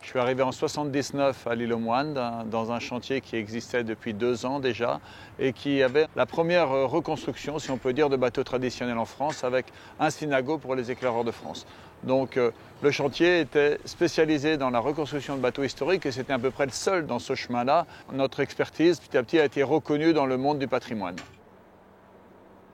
Je suis arrivé en 79 à l'île aux Moines, dans un chantier qui existait depuis 2 ans déjà et qui avait la première reconstruction, si on peut dire, de bateaux traditionnels en France avec un synago pour les éclaireurs de France. Donc le chantier était spécialisé dans la reconstruction de bateaux historiques et c'était à peu près le seul dans ce chemin-là. Notre expertise petit à petit a été reconnue dans le monde du patrimoine.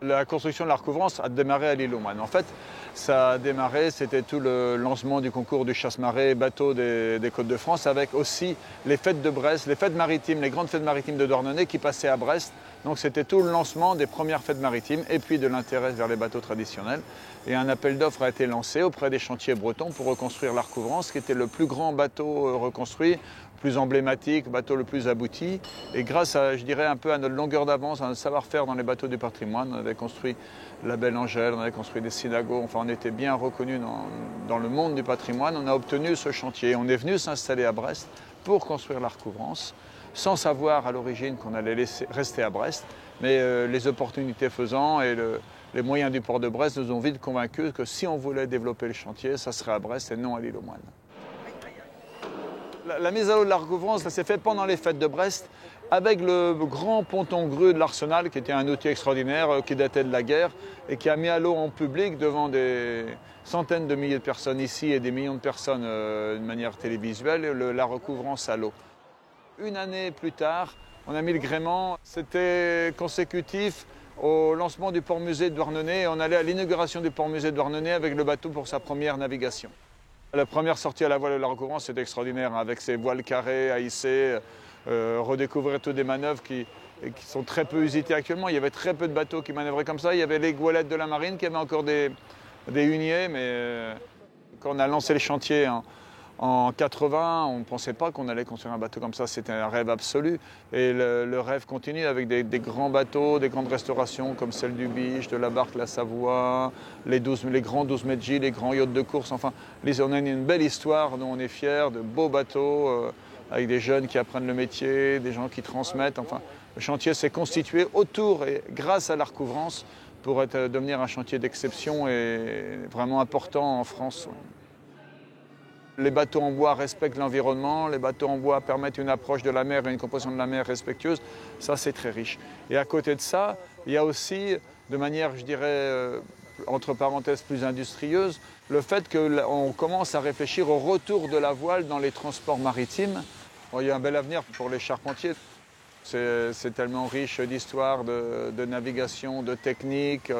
La construction de la recouvrance a démarré à l'île aux Moines. En fait, ça a démarré, c'était tout le lancement du concours du chasse-marée bateau des Côtes de France avec aussi les fêtes de Brest, les fêtes maritimes, les grandes fêtes maritimes de Douarnenez qui passaient à Brest. Donc c'était tout le lancement des premières fêtes maritimes et puis de l'intérêt vers les bateaux traditionnels. Et un appel d'offres a été lancé auprès des chantiers bretons pour reconstruire la recouvrance, qui était le plus grand bateau reconstruit, le plus emblématique, le bateau le plus abouti. Et grâce à, je dirais, un peu à notre longueur d'avance, à notre savoir-faire dans les bateaux du patrimoine, on avait construit la Belle Angèle, on avait construit des synagos, enfin on était bien reconnus dans le monde du patrimoine. On a obtenu ce chantier. On est venu s'installer à Brest pour construire la recouvrance, sans savoir à l'origine qu'on allait rester à Brest. Mais les opportunités faisant et les moyens du port de Brest nous ont vite convaincus que si on voulait développer le chantier, ça serait à Brest et non à l'île aux Moines. La mise à l'eau de la recouvrance, ça s'est fait pendant les fêtes de Brest avec le grand ponton-grue de l'Arsenal, qui était un outil extraordinaire qui datait de la guerre et qui a mis à l'eau en public devant des centaines de milliers de personnes ici et des millions de personnes de manière télévisuelle, la recouvrance à l'eau. Une année plus tard, on a mis le gréement. C'était consécutif au lancement du port-musée de Douarnenez et on allait à l'inauguration du port-musée de Douarnenez avec le bateau pour sa première navigation. La première sortie à la voile de la recouvrance, c'était extraordinaire, avec ses voiles carrées à hisser, redécouvrir toutes des manœuvres qui sont très peu usitées actuellement. Il y avait très peu de bateaux qui manœuvraient comme ça. Il y avait les goualettes de la marine qui avaient encore des huniers, mais quand on a lancé le chantier en 80, on ne pensait pas qu'on allait construire un bateau comme ça. C'était un rêve absolu. Et le rêve continue avec des grands bateaux, des grandes restaurations comme celle du Biche, de la barque La Savoie, les grands 12 mètres J, les grands yachts de course. Enfin, on a une belle histoire dont on est fiers, de beaux bateaux avec des jeunes qui apprennent le métier, des gens qui transmettent. Enfin, le chantier s'est constitué autour et grâce à la recouvrance pour devenir un chantier d'exception et vraiment important en France. Les bateaux en bois respectent l'environnement, les bateaux en bois permettent une approche de la mer et une composition de la mer respectueuse. Ça, c'est très riche. Et à côté de ça, il y a aussi, de manière, je dirais, entre parenthèses, plus industrieuse, le fait qu'on commence à réfléchir au retour de la voile dans les transports maritimes. Bon, il y a un bel avenir pour les charpentiers. C'est tellement riche d'histoire, de navigation, de technique.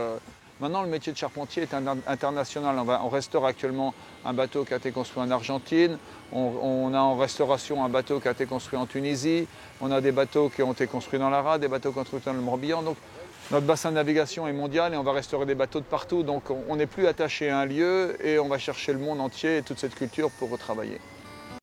Maintenant, le métier de charpentier est international. On restaure actuellement un bateau qui a été construit en Argentine. On a en restauration un bateau qui a été construit en Tunisie. On a des bateaux qui ont été construits dans l'Ara, des bateaux construits dans le Morbihan. Donc, notre bassin de navigation est mondial et on va restaurer des bateaux de partout. Donc, on n'est plus attaché à un lieu et on va chercher le monde entier et toute cette culture pour retravailler.